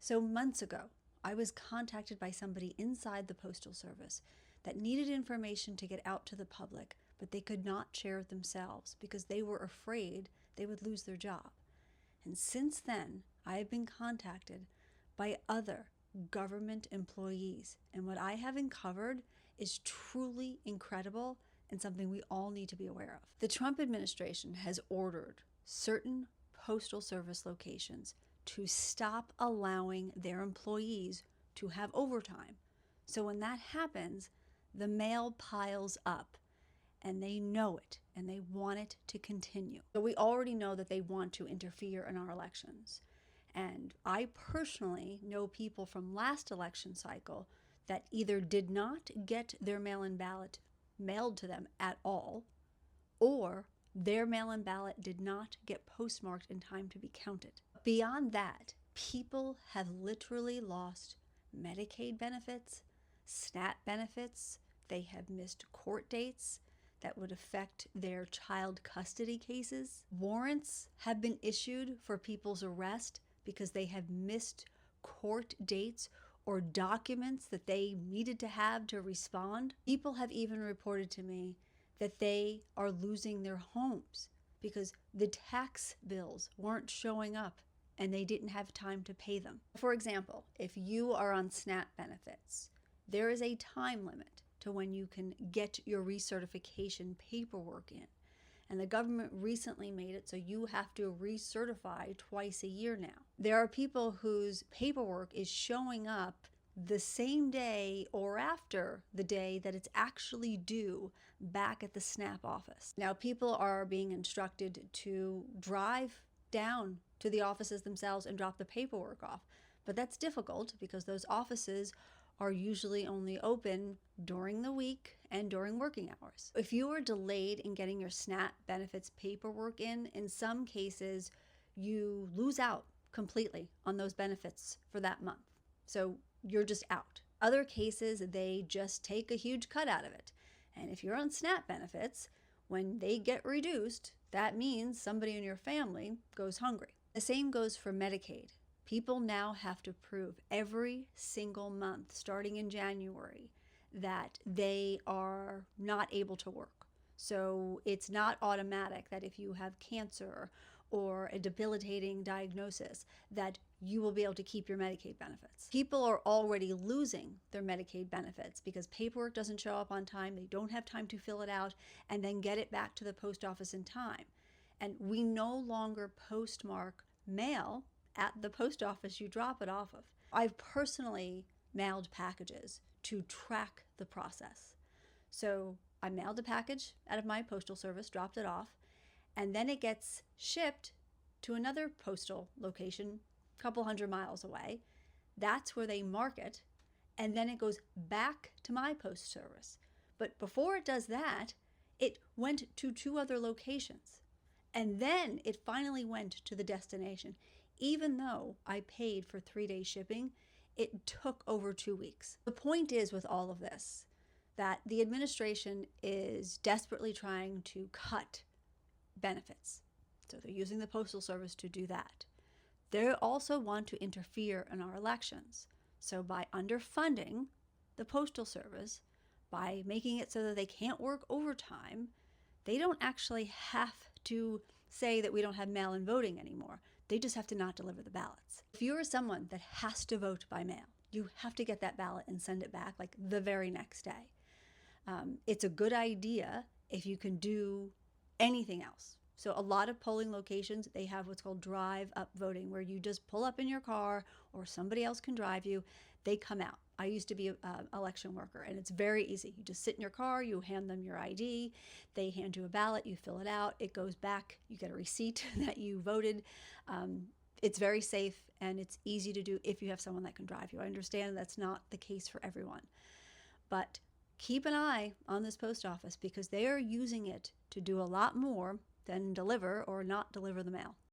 So months ago, I was contacted by somebody inside the Postal Service that needed information to get out to the public, but they could not share it themselves because they were afraid they would lose their job. And since then, I have been contacted by other government employees, and what I have uncovered is truly incredible and something we all need to be aware of. The Trump administration has ordered certain Postal Service locations to stop allowing their employees to have overtime. So when that happens, the mail piles up and they know it and they want it to continue. So we already know that they want to interfere in our elections. And I personally know people from last election cycle that either did not get their mail-in ballot mailed to them at all, or their mail-in ballot did not get postmarked in time to be counted. Beyond that, people have literally lost Medicaid benefits, SNAP benefits. They have missed court dates that would affect their child custody cases. Warrants have been issued for people's arrest because they have missed court dates or documents that they needed to have to respond. People have even reported to me that they are losing their homes because the tax bills weren't showing up and they didn't have time to pay them. For example, if you are on SNAP benefits, there is a time limit to when you can get your recertification paperwork in. And the government recently made it so you have to recertify twice a year now. There are people whose paperwork is showing up the same day or after the day that it's actually due back at the SNAP office. Now, people are being instructed to drive down to the offices themselves and drop the paperwork off. But that's difficult because those offices are usually only open during the week and during working hours. If you are delayed in getting your SNAP benefits paperwork in some cases, you lose out completely on those benefits for that month. So you're just out. Other cases, they just take a huge cut out of it. And if you're on SNAP benefits, when they get reduced, that means somebody in your family goes hungry. The same goes for Medicaid. People now have to prove every single month, starting in January, that they are not able to work. So it's not automatic that if you have cancer or a debilitating diagnosis that you will be able to keep your Medicaid benefits. People are already losing their Medicaid benefits because paperwork doesn't show up on time, they don't have time to fill it out and then get it back to the post office in time. And we no longer postmark mail at the post office you drop it off of. I've personally mailed packages to track the process. So I mailed a package out of my postal service, dropped it off, and then it gets shipped to another postal location a couple hundred miles away. That's where they mark it, and then it goes back to my post service. But before it does that, it went to 2 other locations, and then it finally went to the destination. Even though I paid for 3-day shipping, it took over 2 weeks. The point is with all of this, that the administration is desperately trying to cut benefits. So they're using the Postal Service to do that. They also want to interfere in our elections. So by underfunding the Postal Service, by making it so that they can't work overtime, they don't actually have to say that we don't have mail-in voting anymore. They just have to not deliver the ballots. If you're someone that has to vote by mail, you have to get that ballot and send it back like the very next day. It's a good idea if you can do anything else. So a lot of polling locations, they have what's called drive-up voting, where you just pull up in your car or somebody else can drive you. They come out. I used to be an election worker, and it's very easy. You just sit in your car, you hand them your ID, they hand you a ballot, you fill it out, it goes back, you get a receipt that you voted. It's very safe and it's easy to do if you have someone that can drive you. I understand that's not the case for everyone, but keep an eye on this post office because they are using it to do a lot more than deliver or not deliver the mail.